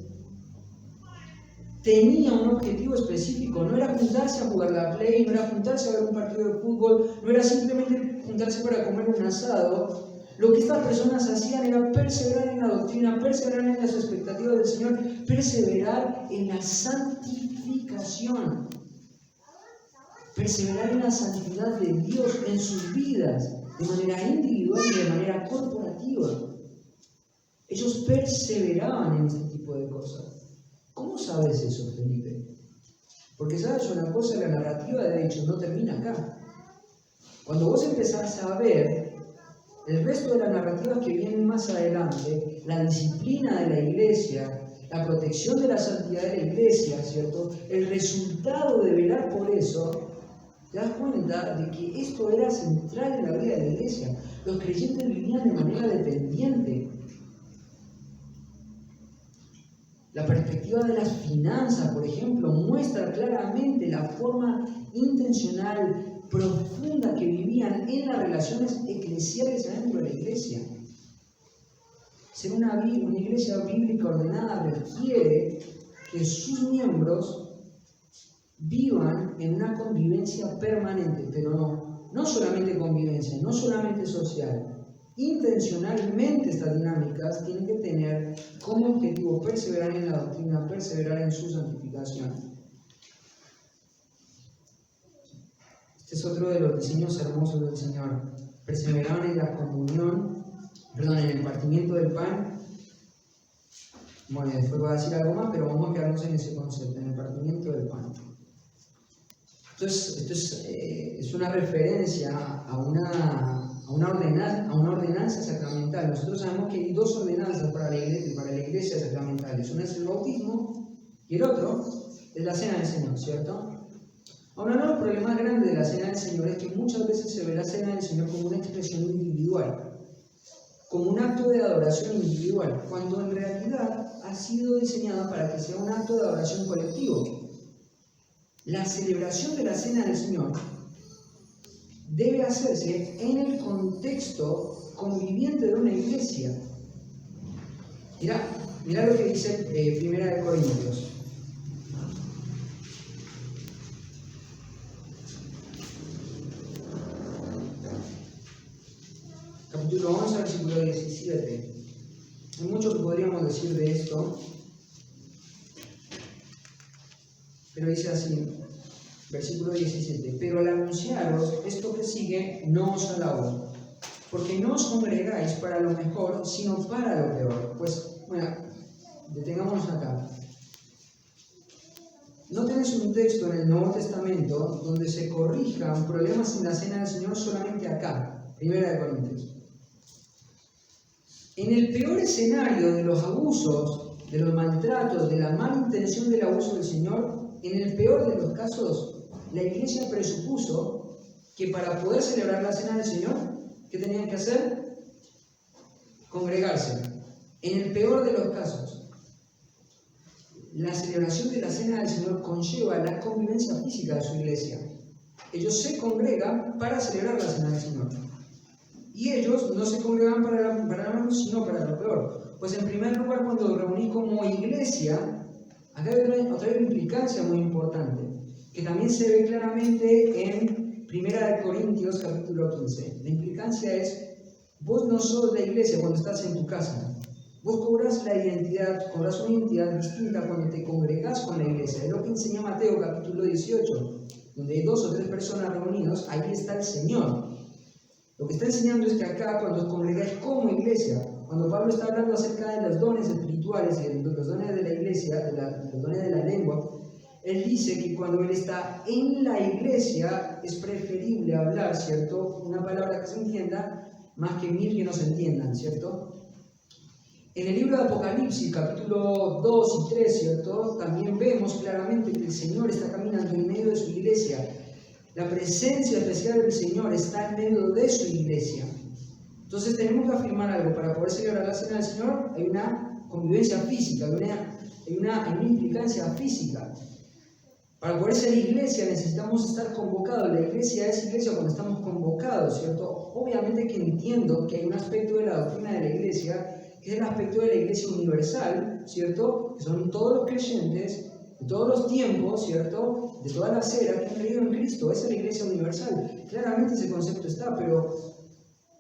tenía un objetivo específico, no era juntarse a jugar la play, no era juntarse a ver un partido de fútbol, no era simplemente juntarse para comer un asado. Lo que estas personas hacían era perseverar en la doctrina, perseverar en las expectativas del Señor, perseverar en la santificación, perseverar en la santidad de Dios en sus vidas, de manera individual y de manera corporativa. Ellos perseveraban en este tipo de cosas. ¿Cómo sabes eso, Felipe? Porque sabes una cosa, la narrativa de Hechos no termina acá. Cuando vos empezás a ver el resto de las narrativas que vienen más adelante, la disciplina de la iglesia, la protección de la santidad de la iglesia, ¿cierto?, el resultado de velar por eso, te das cuenta de que esto era central en la vida de la iglesia. Los creyentes vivían de manera dependiente. La perspectiva de las finanzas, por ejemplo, muestra claramente la forma intencional, profunda que vivían en las relaciones eclesiales dentro de la iglesia. Ser una iglesia bíblica ordenada requiere que sus miembros vivan en una convivencia permanente, pero no solamente convivencia, no solamente social. Intencionalmente estas dinámicas tienen que tener como objetivo perseverar en la doctrina, perseverar en su santificación. Este es otro de los diseños hermosos del Señor. Perseveraban en la comunión, en el partimiento del pan. Bueno, después voy a decir algo más, pero vamos a quedarnos en ese concepto, en el partimiento del pan. Entonces, esto es una referencia a una ordenanza sacramental. Nosotros sabemos que hay dos ordenanzas para la iglesia sacramentales. Una es el bautismo y el otro es la cena del Señor, ¿cierto? Ahora, uno de los problemas grandes de la cena del Señor es que muchas veces se ve la cena del Señor como una expresión individual, como un acto de adoración individual, cuando en realidad ha sido diseñada para que sea un acto de adoración colectivo. La celebración de la cena del Señor debe hacerse en el contexto conviviente de una iglesia. Mirá lo que dice 1 Corintios. Capítulo 11, versículo 17. Hay mucho que podríamos decir de esto, pero dice así, versículo 17: pero al anunciaros esto que sigue, no os alabo, porque no os congregáis para lo mejor, sino para lo peor. Pues, bueno, detengámonos acá. No tenés un texto en el Nuevo Testamento donde se corrijan problemas en la cena del Señor solamente acá, 1 Corintios. En el peor escenario de los abusos, de los maltratos, de la mala intención del abuso del Señor, en el peor de los casos, la iglesia presupuso que para poder celebrar la cena del Señor, ¿qué tenían que hacer? Congregarse. En el peor de los casos, la celebración de la cena del Señor conlleva la convivencia física de su iglesia. Ellos se congregan para celebrar la cena del Señor. Y ellos no se congregan para lo mejor, sino para lo peor. Pues en primer lugar, cuando reunís como iglesia, acá hay otra implicancia muy importante, que también se ve claramente en 1 Corintios capítulo 15. La implicancia es, vos no sos la iglesia cuando estás en tu casa. Vos cobras una identidad distinta cuando te congregás con la iglesia. Es lo que enseña Mateo capítulo 18, donde hay 2 o 3 personas reunidos, ahí está el Señor. Lo que está enseñando es que acá, cuando os congregáis como iglesia, cuando Pablo está hablando acerca de los dones espirituales y de los dones de la iglesia, los dones de la lengua, él dice que cuando él está en la iglesia es preferible hablar, ¿cierto? Una palabra que se entienda más que 1000 que no se entiendan, ¿cierto? En el libro de Apocalipsis, capítulo 2 y 3, ¿cierto? También vemos claramente que el Señor está caminando en medio de su iglesia. La presencia especial del Señor está en medio de su iglesia. Entonces tenemos que afirmar algo. Para poder celebrar la cena del Señor hay una convivencia física, hay una implicancia física. Para poder ser iglesia necesitamos estar convocados. La iglesia es iglesia cuando estamos convocados, ¿cierto? Obviamente que entiendo que hay un aspecto de la doctrina de la iglesia que es el aspecto de la iglesia universal, ¿cierto? Que son todos los creyentes de todos los tiempos, ¿cierto? De todas las eras que han creído en Cristo. Esa es la iglesia universal. Claramente ese concepto está,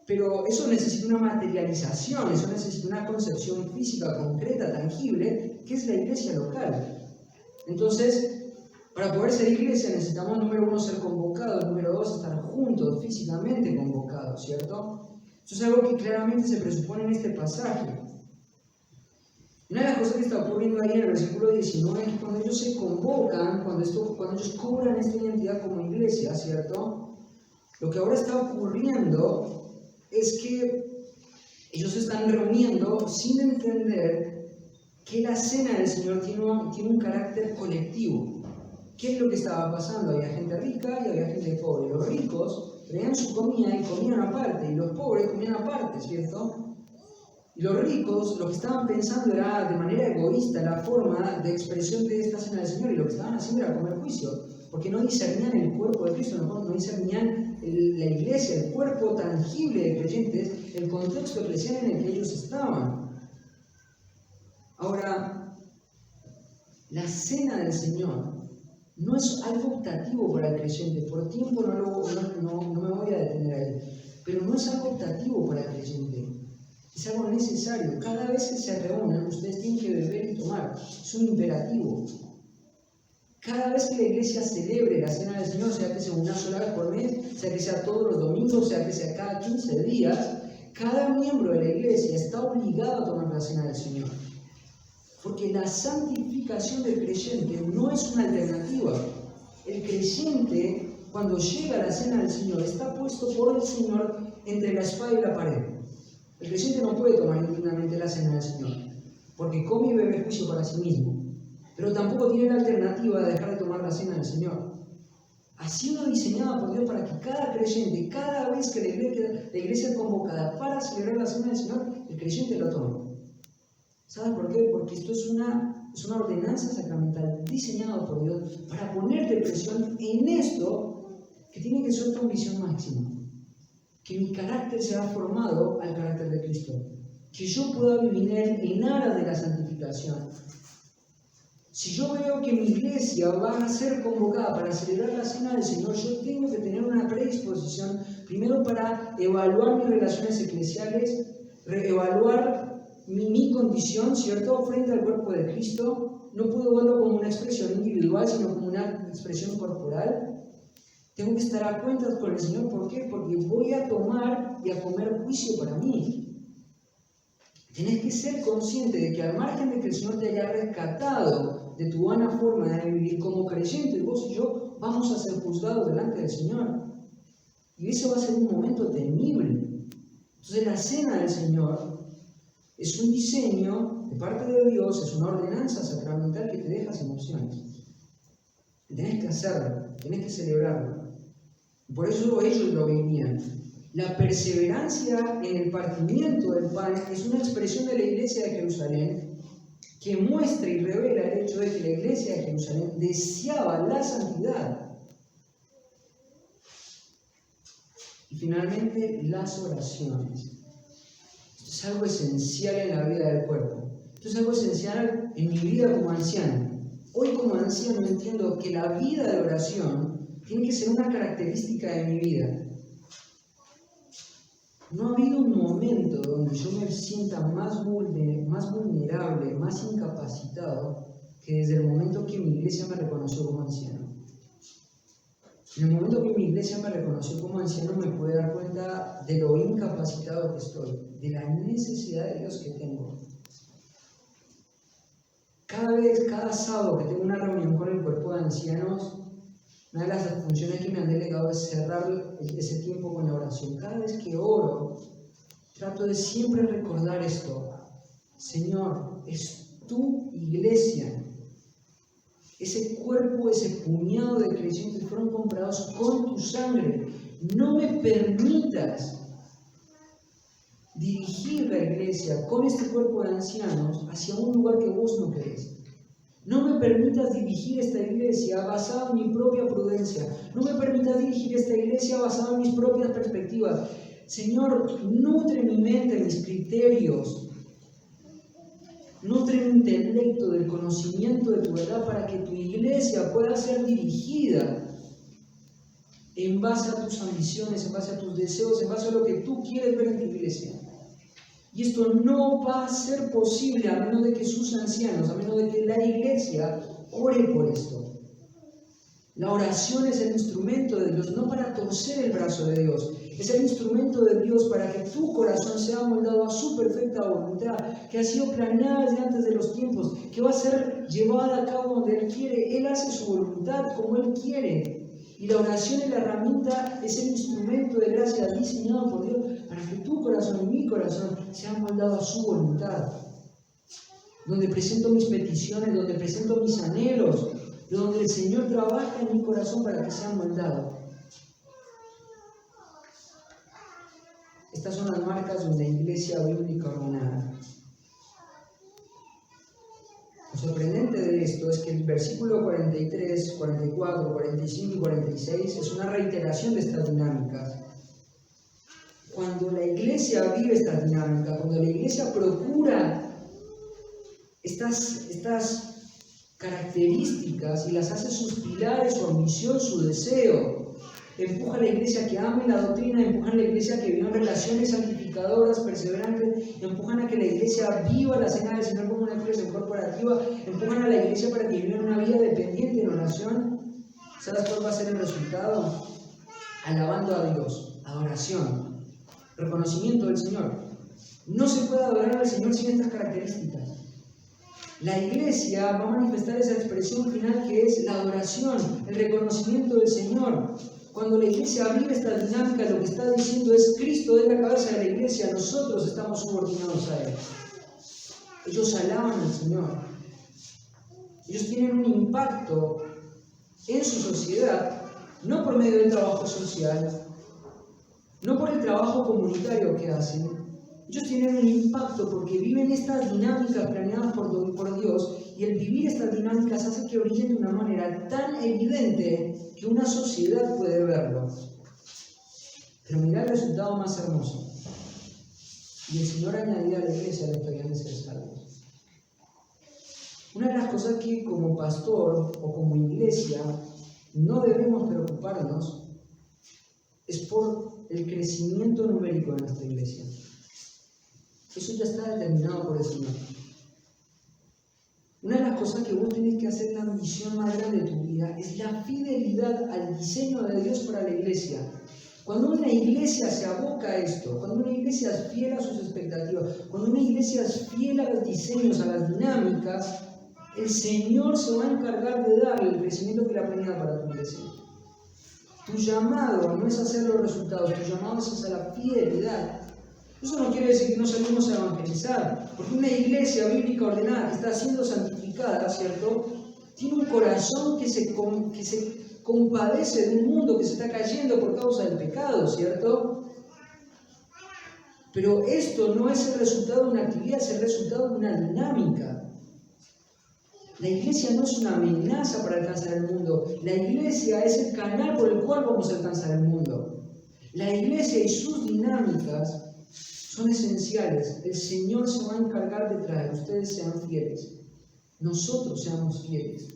pero eso necesita una materialización, eso necesita una concepción física, concreta, tangible, que es la iglesia local. Entonces, para poder ser iglesia necesitamos, número 1, ser convocados, número 2, estar juntos, físicamente convocados, ¿cierto? Eso es algo que claramente se presupone en este pasaje. Una de las cosas que está ocurriendo ahí en el versículo 19 es que cuando ellos se convocan, cuando ellos cobran esta identidad como iglesia, ¿cierto? Lo que ahora está ocurriendo es que ellos se están reuniendo sin entender que la cena del Señor tiene un carácter colectivo. ¿qué es lo que estaba pasando? Había gente rica y había gente pobre. Los ricos traían su comida y comían aparte, y los pobres comían aparte, ¿cierto? Y los ricos lo que estaban pensando era de manera egoísta la forma de expresión de esta cena del Señor, y lo que estaban haciendo era comer juicio, porque no discernían el cuerpo de Cristo, no discernían la iglesia, el cuerpo tangible de creyentes, el contexto eclesial en el que ellos estaban. Ahora, la cena del Señor no es algo optativo para el creyente. Por tiempo no me voy a detener ahí, pero no es algo optativo para el creyente. Es algo necesario. Cada vez que se reúnan, ustedes tienen que beber y tomar. Es un imperativo. Cada vez que la iglesia celebre la cena del Señor, sea que sea una sola vez por mes, sea que sea todos los domingos, sea que sea cada 15 días, cada miembro de la iglesia está obligado a tomar la cena del Señor. Porque la santificación del creyente no es una alternativa. El creyente, cuando llega a la cena del Señor, está puesto por el Señor entre la espada y la pared. El creyente no puede tomar indignamente la cena del Señor, porque come y bebe juicio para sí mismo. Pero tampoco tiene la alternativa de dejar de tomar la cena del Señor. Ha sido diseñada por Dios para que cada creyente, cada vez que la iglesia es convocada para celebrar la cena del Señor, el creyente lo tome. ¿Sabes por qué? Porque esto es una ordenanza sacramental diseñada por Dios para ponerte presión en esto que tiene que ser tu ambición máxima. Que mi carácter sea formado al carácter de Cristo. Que yo pueda vivir en aras de la santificación. Si yo veo que mi iglesia va a ser convocada para celebrar la cena del Señor, yo tengo que tener una predisposición, primero para evaluar mis relaciones eclesiales, evaluar mi condición, ¿cierto?, frente al cuerpo de Cristo. No puedo verlo como una expresión individual, sino como una expresión corporal. Tengo que estar a cuentas con el Señor. ¿Por qué? Porque voy a tomar y a comer juicio para mí. Tenés que ser consciente de que al margen de que el Señor te haya rescatado de tu vana forma de vivir como creyente, vos y yo vamos a ser juzgados delante del Señor. Y eso va a ser un momento temible. Entonces la cena del Señor es un diseño de parte de Dios, es una ordenanza sacramental que te deja sin opciones. Tenés que hacerlo, tenés que celebrarlo. Por eso ellos lo vivían. La perseverancia en el partimiento del pan es una expresión de la iglesia de Jerusalén que muestra y revela el hecho de que la iglesia de Jerusalén deseaba la santidad. Y finalmente, las oraciones. Esto es algo esencial en la vida del cuerpo. Esto es algo esencial en mi vida como anciano. Hoy como anciano entiendo que la vida de oración tiene que ser una característica de mi vida. No ha habido un momento donde yo me sienta más vulnerable, más incapacitado que desde el momento que mi iglesia me reconoció como anciano. En el momento que mi iglesia me reconoció como anciano me pude dar cuenta de lo incapacitado que estoy, de la necesidad de Dios que tengo. Cada sábado que tengo una reunión con el cuerpo de ancianos, una de las funciones que me han delegado es cerrar ese tiempo con la oración. Cada vez que oro, trato de siempre recordar esto. Señor, es tu iglesia. Ese cuerpo, ese puñado de creyentes fueron comprados con tu sangre. No me permitas dirigir la iglesia con este cuerpo de ancianos hacia un lugar que vos no querés. No me permitas dirigir esta iglesia basada en mi propia prudencia. No me permitas dirigir esta iglesia basada en mis propias perspectivas. Señor, nutre mi mente, mis criterios. Nutre mi intelecto del conocimiento de tu verdad para que tu iglesia pueda ser dirigida en base a tus ambiciones, en base a tus deseos, en base a lo que tú quieres ver en tu iglesia. Y esto no va a ser posible a menos de que sus ancianos, a menos de que la iglesia ore por esto. La oración es el instrumento de Dios, no para torcer el brazo de Dios. Es el instrumento de Dios para que tu corazón sea moldado a su perfecta voluntad, que ha sido planeada desde antes de los tiempos, que va a ser llevada a cabo donde Él quiere. Él hace su voluntad como Él quiere. Y la oración y la herramienta es el instrumento de gracia diseñado por Dios para que tu corazón y mi corazón sean moldados a su voluntad. Donde presento mis peticiones, donde presento mis anhelos, donde el Señor trabaja en mi corazón para que sea moldado. Estas son las marcas de una iglesia bíblica ordenada. Lo sorprendente de esto es que el versículo 43, 44, 45 y 46 es una reiteración de estas dinámicas. Cuando la iglesia vive esta dinámica, cuando la iglesia procura estas características y las hace sus pilares, su ambición, su deseo, empuja a la iglesia a que ame la doctrina, empujan a la iglesia a que viva relaciones santificadoras, perseverantes, empujan a que la iglesia viva la cena del Señor como una iglesia corporativa, empujan a la iglesia para que viva una vida dependiente en oración. ¿Sabes cuál va a ser el resultado? Alabando a Dios, adoración, reconocimiento del Señor. No se puede adorar al Señor sin estas características. La iglesia va a manifestar esa expresión final que es la adoración, el reconocimiento del Señor. Cuando la iglesia vive esta dinámica, lo que está diciendo es: Cristo es la cabeza de la iglesia, nosotros estamos subordinados a Él. Ellos alaban al Señor. Ellos tienen un impacto en su sociedad, no por medio del trabajo social, no por el trabajo comunitario que hacen. Ellos tienen un impacto porque viven estas dinámicas planeadas por Dios, y el vivir estas dinámicas hace que brillen de una manera tan evidente que una sociedad puede verlo. Pero mirá el resultado más hermoso. Y el Señor añadía a la iglesia los que habían de ser salvos. Una de las cosas que como pastor o como iglesia no debemos preocuparnos es por el crecimiento numérico de nuestra iglesia. Eso ya está determinado por el Señor. Una de las cosas que vos tenés que hacer, la ambición más grande de tu vida, es la fidelidad al diseño de Dios para la iglesia. Cuando una iglesia se aboca a esto, cuando una iglesia es fiel a sus expectativas, cuando una iglesia es fiel a los diseños, a las dinámicas, el Señor se va a encargar de darle el crecimiento que le ha planeado para tu iglesia. Tu llamado no es hacer los resultados, tu llamado es hacer la fidelidad. Eso no quiere decir que no salimos a evangelizar, porque una iglesia bíblica ordenada que está siendo santificada, ¿cierto?, tiene un corazón que se compadece de un mundo que se está cayendo por causa del pecado, ¿cierto? Pero esto no es el resultado de una actividad, es el resultado de una dinámica. La iglesia no es una amenaza para alcanzar el mundo, la iglesia es el canal por el cual vamos a alcanzar el mundo. La iglesia y sus dinámicas son esenciales. El Señor se va a encargar de traer. Ustedes sean fieles. Nosotros seamos fieles.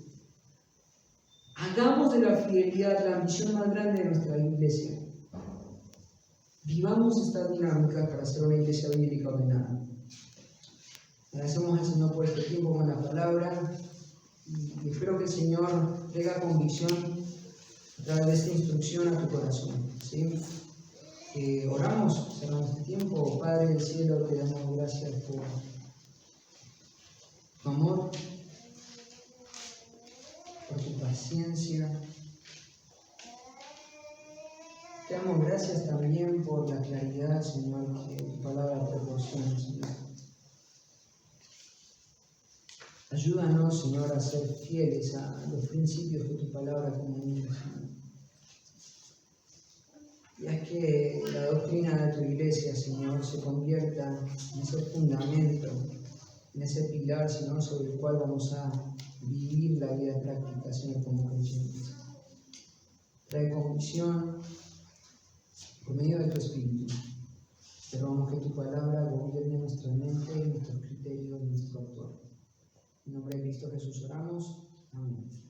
Hagamos de la fidelidad la ambición más grande de nuestra iglesia. Vivamos esta dinámica para ser una iglesia bíblica ordenada. Agradecemos al Señor por este tiempo con la palabra y espero que el Señor traiga convicción a través de esta instrucción a tu corazón, ¿sí? Oramos, cerramos este tiempo. Padre del cielo, te damos gracias por tu amor, por tu paciencia. Te damos gracias también por la claridad, Señor, que tu palabra proporciona, Señor. Ayúdanos, Señor, a ser fieles a los principios que tu palabra comunica, Señor. Y haz que la doctrina de tu iglesia, Señor, se convierta en ese fundamento, en ese pilar, Señor, sobre el cual vamos a vivir la vida práctica, Señor, como creyentes. Trae convicción por medio de tu Espíritu. Te rogamos que tu palabra gobierne nuestra mente, nuestros criterios, nuestro actuar. En nombre de Cristo Jesús oramos. Amén.